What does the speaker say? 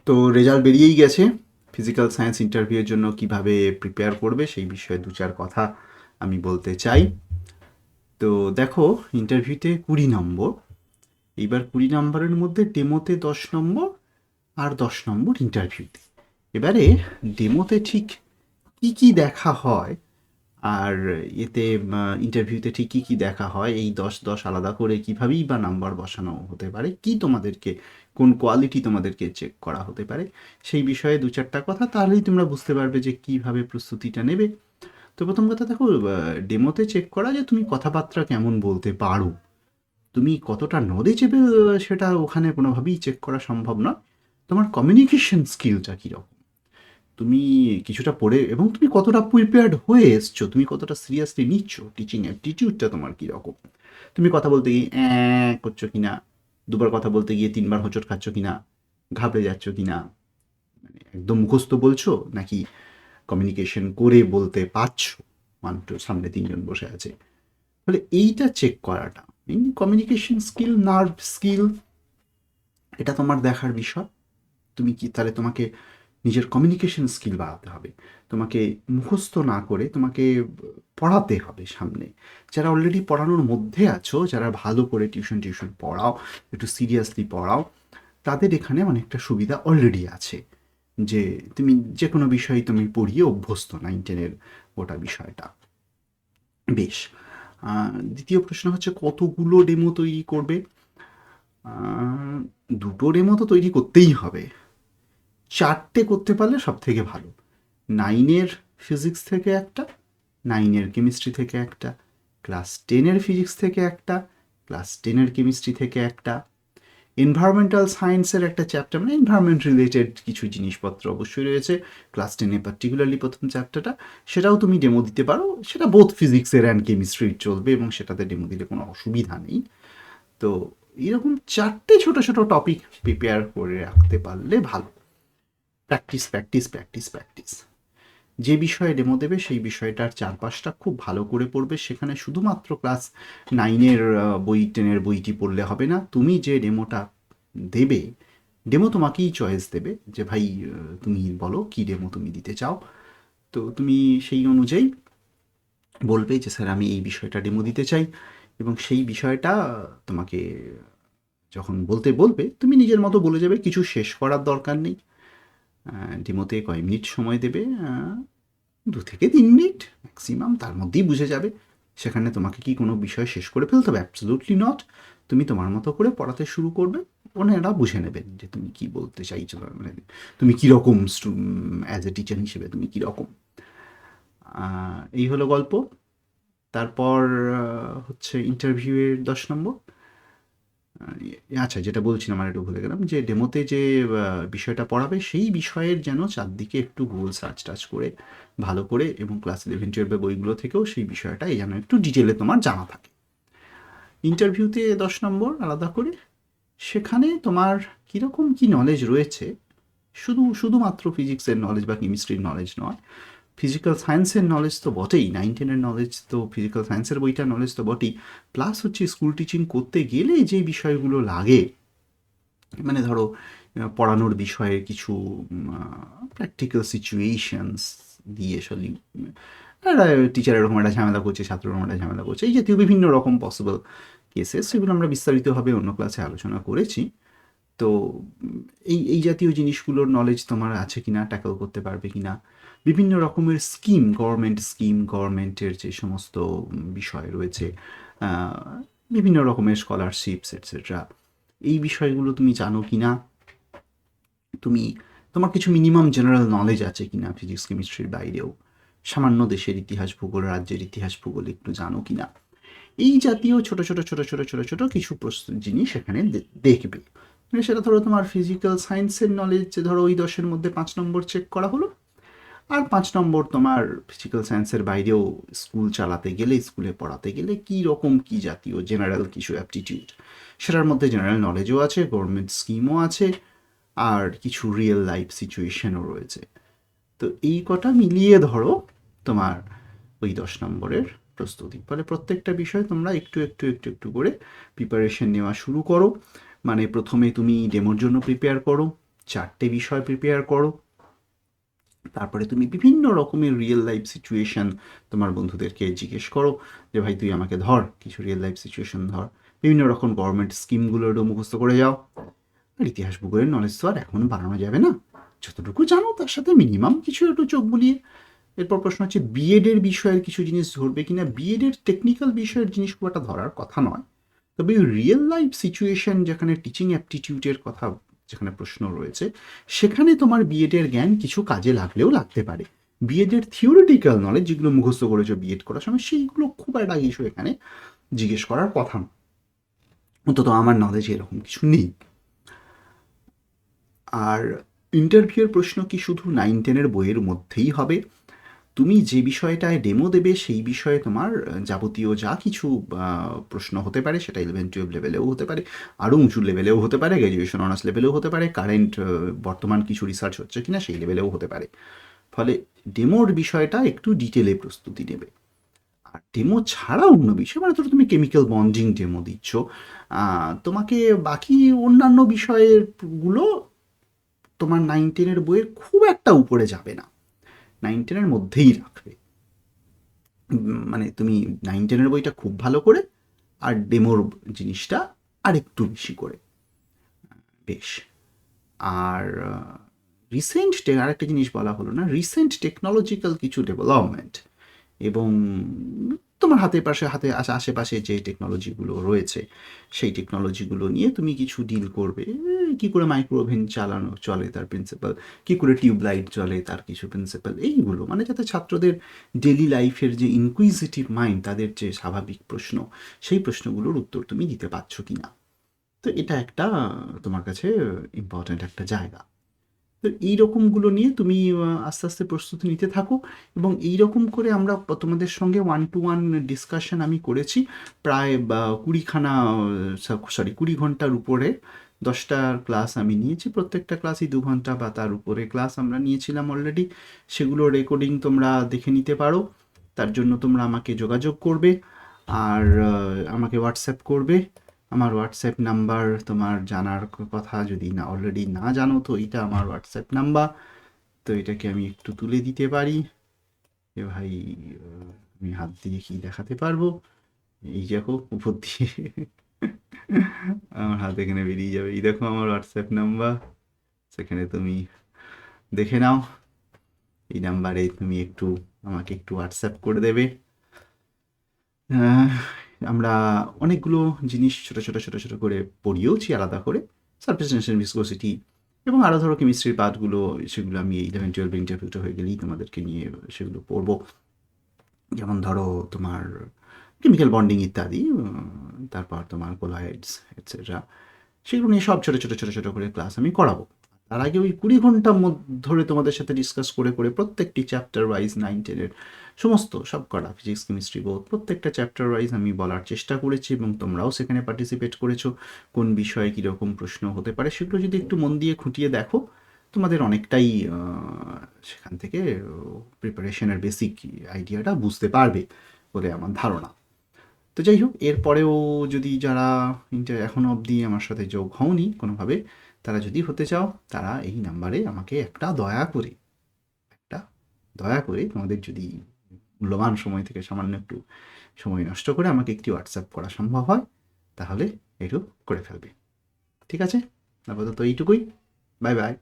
তো রেজাল্ট বেরিয়েই গেছে। ফিজিক্যাল সায়েন্স ইন্টারভিউয়ের জন্য কিভাবে প্রিপেয়ার করবে সেই বিষয়ে দু চার কথা আমি বলতে চাই। তো দেখো, ইন্টারভিউতে 20 নম্বর। এইবার 20 নম্বরের মধ্যে ডেমোতে 10 নম্বর আর 10 নম্বর ইন্টারভিউতে। এবারে ডেমোতে ঠিক কি কি দেখা হয় আর এতে ইন্টারভিউতে ঠিক কী কী দেখা হয়, এই 10-10 আলাদা করে কীভাবেই বা নাম্বার বসানো হতে পারে, কি তোমাদেরকে কোন কোয়ালিটি তোমাদেরকে চেক করা হতে পারে, সেই বিষয়ে দু চারটা কথা, তাহলেই তোমরা বুঝতে পারবে যে কীভাবে প্রস্তুতিটা নেবে। তো প্রথম কথা দেখো, ডেমোতে চেক করা যে তুমি কথাবার্তা কেমন বলতে পারো, তুমি কতটা নলেজেবল সেটা ওখানে কোনোভাবেই চেক করা সম্ভব নয়। তোমার কমিউনিকেশন স্কিলটা কীরকম, তুমি কিছুটা পড়ে এবং তুমি কতটা প্রিপেয়ার্ড হয়ে এসছো, তুমি কতটা সিরিয়াসলি নিচ্ছ, টিচিং অ্যাপটিটিউডটা তোমার কীরকম, তুমি কথা বলতে গিয়ে করছো কিনা, দুবার কথা বলতে গিয়ে তিনবার হোঁচট খাচ্ছ কিনা, ঘাবড়ে যাচ্ছ কিনা, মানে একদম মুখস্থ বলছো নাকি কমিউনিকেশন করে বলতে পারছো, মানুষ সামনে তিনজন বসে আছে। ফলে এইটা চেক করাটা কমিউনিকেশন স্কিল, নার্ভ স্কিল, এটা তোমার দেখার বিষয়। তুমি কি তাহলে তোমাকে নিজের কমিউনিকেশন স্কিল বাড়াতে হবে, তোমাকে মুখস্থ না করে তোমাকে পড়াতে হবে সামনে। যারা অলরেডি পড়ানোর মধ্যে আছো, যারা ভালো করে টিউশন পড়াও, একটু সিরিয়াসলি পড়াও, তাদের এখানে অনেকটা সুবিধা অলরেডি আছে যে তুমি যে কোনো বিষয়ই তুমি পড়িয়ে অভ্যস্ত 9-10-এর গোটা বিষয়টা। বেশ। দ্বিতীয় প্রশ্ন হচ্ছে কতগুলো ডেমো তৈরি করবে। দুটো ডেমো তো তৈরি করতেই হবে, 4টে করতে পারলে সব থেকে ভালো। 9-এর ফিজিক্স থেকে একটা, 9-এর কেমিস্ট্রি থেকে একটা, ক্লাস 10-এর ফিজিক্স থেকে একটা, ক্লাস 10-এর কেমিস্ট্রি থেকে একটা, এনভায়রনমেন্টাল সায়েন্সের একটা চ্যাপ্টার, মানে এনভায়রনমেন্ট রিলেটেড কিছু জিনিসপত্র অবশ্যই রয়েছে ক্লাস 10-এ, পার্টিকুলারলি প্রথম চ্যাপ্টারটা, সেটাও তুমি ডেমো দিতে পারো। সেটা বোথ ফিজিক্সের অ্যান্ড কেমিস্ট্রির চলবে এবং সেটাতে ডেমো দিলে কোনো অসুবিধা নেই। তো এরকম 4টে ছোটো ছোটো টপিক প্রিপেয়ার করে রাখতে পারলে ভালো। Practice practice practice practice. যে বিষয়ে ডেমো দেবে সেই বিষয়টার চারপাশটা খুব ভালো করে পড়বে। সেখানে শুধুমাত্র ক্লাস 9-এর বই, 10-এর বইটি পড়লে হবে না। তুমি যে ডেমোটা দেবে, ডেমো তোমাকেই চয়েস দেবে যে ভাই তুমি বলো কী ডেমো তুমি দিতে চাও। তো তুমি সেই অনুযায়ী বলবে যে স্যার আমি এই বিষয়টা ডেমো দিতে চাই, এবং সেই বিষয়টা তোমাকে যখন বলতে বলবে তুমি নিজের মতো বলে যাবে, কিছু শেষ করার দরকার নেই। ডেমোতে কয় মিনিট সময় দেবে, 2 থেকে 3 মিনিট ম্যাক্সিমাম, তার মধ্যেই বুঝে যাবে। সেখানে তোমাকে কি কোনো বিষয় শেষ করে ফেলতে হবে? Absolutely not. তুমি তোমার মতো করে পড়াতে শুরু করবে, ওনারা বুঝে নেবেন যে তুমি কি বলতে চাইছো, মানে তুমি কীরকম অ্যাজ এ টিচার হিসেবে তুমি কীরকম। এই হলো গল্প। তারপর হচ্ছে ইন্টারভিউয়ের 10 নম্বর। আচ্ছা, যেটা বলছিলাম আর একটু ভুলে গেলাম, যে ডেমোতে যে বিষয়টা পড়াবে সেই বিষয়ের যেন চারদিকে একটু গুগল সার্চ টাচ করে ভালো করে, এবং ক্লাস 11-12 বইগুলো থেকেও সেই বিষয়টা যেন একটু ডিটেলে তোমার জানা থাকে। ইন্টারভিউতে 10 নম্বর আলাদা করে, সেখানে তোমার কীরকম কী নলেজ রয়েছে, শুধুমাত্র ফিজিক্সের নলেজ বা কেমিস্ট্রির নলেজ নয়, ফিজিক্যাল সায়েন্সের নলেজ তো বটেই, 9-10-এর নলেজ তো, ফিজিক্যাল সায়েন্সের বইটার নলেজ তো বটেই, প্লাস হচ্ছে স্কুল টিচিং করতে গেলে যে বিষয়গুলো লাগে, মানে ধরো পড়ানোর বিষয়ে কিছু প্র্যাকটিক্যাল সিচুয়েশনস দিয়ে আসলে টিচার এরকম একটা ঝামেলা করছে, ছাত্র এরকম একটা ঝামেলা করছে, এই জাতীয় বিভিন্ন রকম পসিবল কেসেস, সেগুলো আমরা বিস্তারিতভাবে অন্য ক্লাসে আলোচনা করেছি। তো এই এই জাতীয় জিনিসগুলোর নলেজ তোমার আছে কিনা, ট্যাকল করতে পারবে কিনা, বিভিন্ন রকমের স্কিম, গভর্নমেন্টের যে সমস্ত বিষয় রয়েছে, বিভিন্ন রকমের স্কলারশিপস এটসেট্রা, এই বিষয়গুলো তুমি জানো কিনা, তুমি তোমার কিছু মিনিমাম জেনারেল নলেজ আছে কিনা ফিজিক্স কেমিস্ট্রির বাইরেও, সামান্য দেশের ইতিহাস ভূগোল, রাজ্যের ইতিহাস ভূগোল একটু জানো কিনা, এই জাতীয় ছোট ছোট ছোট ছোট ছোট ছোট কিছু জিনিস এখানে দেখবে। মানে সেটা ধরো তোমার ফিজিক্যাল সায়েন্সের নলেজ, ধরো ওই 10-এর মধ্যে 5 নম্বর চেক করা হলো, আর 5 নম্বর তোমার ফিজিক্যাল সায়েন্সের বাইরেও স্কুল চালাতে গেলে, স্কুলে পড়াতে গেলে কী রকম কী জাতীয় জেনারেল কিছু অ্যাপটিটিউড, সেটার মধ্যে জেনারেল নলেজও আছে, গভর্নমেন্ট স্কিমও আছে, আর কিছু রিয়েল লাইফ সিচুয়েশনও রয়েছে। তো এই কটা মিলিয়ে ধরো তোমার ওই 10 নম্বরের প্রস্তুতি। ফলে প্রত্যেকটা বিষয় তোমরা একটু একটু একটু একটু করে প্রিপারেশন নেওয়া শুরু করো। মানে প্রথমে তুমি ডেমোর জন্য প্রিপেয়ার করো, 4টে বিষয় প্রিপেয়ার করো। তারপরে তুমি বিভিন্ন রকমের রিয়েল লাইফ সিচুয়েশন তোমার বন্ধুদেরকে জিজ্ঞেস করো যে ভাই তুই আমাকে ধর, কিছু রিয়েল লাইফ সিচুয়েশন ধর। বিভিন্ন রকম গভর্নমেন্ট স্কিমগুলোরও মুখস্থ করে যাও। আর ইতিহাস ভূগোলের নলেজ তো আর এখন বাড়ানো যাবে না, যতটুকু জানো তার সাথে মিনিমাম কিছু একটু চোখ বুলিয়ে। এরপর প্রশ্ন হচ্ছে বিএডের বিষয়ের কিছু জিনিস ধরবে কিনা। বিএডের টেকনিক্যাল বিষয়ের জিনিস খুব একটা ধরার কথা নয়, তবে রিয়েল লাইফ সিচুয়েশন যেখানে টিচিং অ্যাপটিটিউডের কথা যেখানে প্রশ্ন রয়েছে, সেখানে তোমার বিএডের জ্ঞান কিছু কাজে লাগলেও লাগতে পারে। বিএডের থিওরিটিক্যাল নলেজ যেগুলো মুখস্থ করেছো বিএড করার সময়, সেইগুলো খুব একটা ইস্যু এখানে জিজ্ঞেস করার কথা না, অন্তত আমার নলেজে এরকম কিছু নেই। আর ইন্টারভিউয়ের প্রশ্ন কি শুধু 9-10-এর বইয়ের মধ্যেই হবে? তুমি যে বিষয়টায় ডেমো দেবে সেই বিষয়ে তোমার যাবতীয় যা কিছু প্রশ্ন হতে পারে, সেটা 11-12 লেভেলেও হতে পারে, আরও উঁচু লেভেলেও হতে পারে, গ্র্যাজুয়েশন অনার্স লেভেলেও হতে পারে, কারেন্ট বর্তমান কিছু রিসার্চ হচ্ছে কিনা সেই লেভেলেও হতে পারে। ফলে ডেমোর বিষয়টা একটু ডিটেলে প্রস্তুতি নেবে। আর ডেমো ছাড়া অন্য বিষয়, মানে ধরো তুমি কেমিক্যাল বন্ডিং ডেমো দিচ্ছ, তোমাকে বাকি অন্যান্য বিষয়েরগুলো তোমার 9-10-এর বইয়ের খুব একটা উপরে যাবে না, 9-10-এর মধ্যেই রাখবে। মানে তুমি 9-10-এর বইটা খুব ভালো করে, আর ডেমোর জিনিসটা আর একটু বেশি করে। বেশ। আর রিসেন্ট আরেকটা জিনিস বলা হলো না, রিসেন্ট টেকনোলজিক্যাল কিছু ডেভেলপমেন্ট এবং তোমার আশেপাশে যে টেকনোলজিগুলো রয়েছে সেই টেকনোলজিগুলো নিয়ে তুমি কিছু ডিল করবে। কি করে মাইক্রো ওভেন চালানো চলে তার প্রিন্সিপাল, কি করে টিউবলাইট চলে তার কিছু প্রিন্সিপাল, এইগুলো মানে যাতে ছাত্রদের ডেলি লাইফের যে ইনকুইজিটিভ মাইন্ড, তাদের যে স্বাভাবিক প্রশ্ন, সেই প্রশ্নগুলোর উত্তর তুমি দিতে পারছো কি না। তো এটা একটা তোমার কাছে ইম্পর্ট্যান্ট একটা জায়গা। তো এইরকমগুলো নিয়ে তুমি আস্তে আস্তে প্রস্তুতি নিতে থাকো। এবং এইরকম করে আমরা তোমাদের সঙ্গে 1-to-1 ডিসকাশন আমি করেছি প্রায় 20 ঘন্টার উপরে। 10টার ক্লাস আমি নিয়েছি, প্রত্যেকটা ক্লাসই 2 ঘন্টা বা তার উপরে ক্লাস আমরা নিয়েছিলাম অলরেডি। সেগুলো রেকর্ডিং তোমরা দেখে নিতে পারো। তার জন্য তোমরা আমাকে যোগাযোগ করবে, আর আমাকে হোয়াটসঅ্যাপ করবে। আমার হোয়াটসঅ্যাপ নাম্বার তোমার জানার কথা, যদি না অলরেডি না জানো তো এইটা আমার হোয়াটসঅ্যাপ নাম্বার। তো এটাকে আমি একটু তুলে দিতে পারি। এ ভাই, আমি হাত দিয়ে কি দেখাতে পারবো, এই দেখো উপর দিয়ে আমার হাত এখানে বেরিয়ে যাবে। এই দেখো আমার হোয়াটসঅ্যাপ নাম্বার, সেখানে তুমি দেখে নাও। এই নাম্বারে তুমি আমাকে একটু হোয়াটসঅ্যাপ করে দেবে। আমরা অনেকগুলো জিনিস ছোট ছোট ছোট ছোট করে পড়িয়েওছি আলাদা করে, সারফেস টেনশন, ভিসকোসিটি এবং আরও ধরো কেমিস্ট্রির পার্টগুলো, সেগুলো আমি 11-12 ইন্টারভিউটা হয়ে গেলেই তোমাদেরকে নিয়ে সেগুলো পড়বো। যেমন ধরো তোমার কেমিক্যাল বন্ডিং ইত্যাদি, তারপর তোমার কোলয়েডস এটসেট্রা, সেগুলো নিয়ে সব ছোটো ছোটো ছোটো ছোটো করে ক্লাস আমি করাবো। তার আগে ওই 20 ঘন্টা ধরে তোমাদের সাথে ডিসকাস করে করে প্রত্যেকটি চ্যাপ্টার ওয়াইজ 9-10-এর সমস্ত সব করা, ফিজিক্স কেমিস্ট্রি বোথ, প্রত্যেকটা চ্যাপ্টার ওয়াইজ আমি বলার চেষ্টা করেছি এবং তোমরাও সেখানে পার্টিসিপেট করেছো। কোন বিষয়ে কীরকম প্রশ্ন হতে পারে সেগুলো যদি একটু মন দিয়ে খুঁটিয়ে দেখো, তোমাদের অনেকটাই সেখান থেকে প্রিপারেশনের বেসিক আইডিয়াটা বুঝতে পারবে বলে আমার ধারণা। তো যাই হোক, এরপরেও যদি যারা এখনও অবধি আমার সাথে যোগ হওনি কোনোভাবে, তারা যদি হতে চাও, তারা এই নাম্বারে আমাকে একটা দয়া করে তোমাদের যদি মূল্যবান সময় থেকে সামান্য একটু সময় নষ্ট করে আমাকে একটি হোয়াটসঅ্যাপ করা সম্ভব হয়, তাহলে একটু করে ফেলবে। ঠিক আছে, আপাতত এইটুকুই। Bye bye.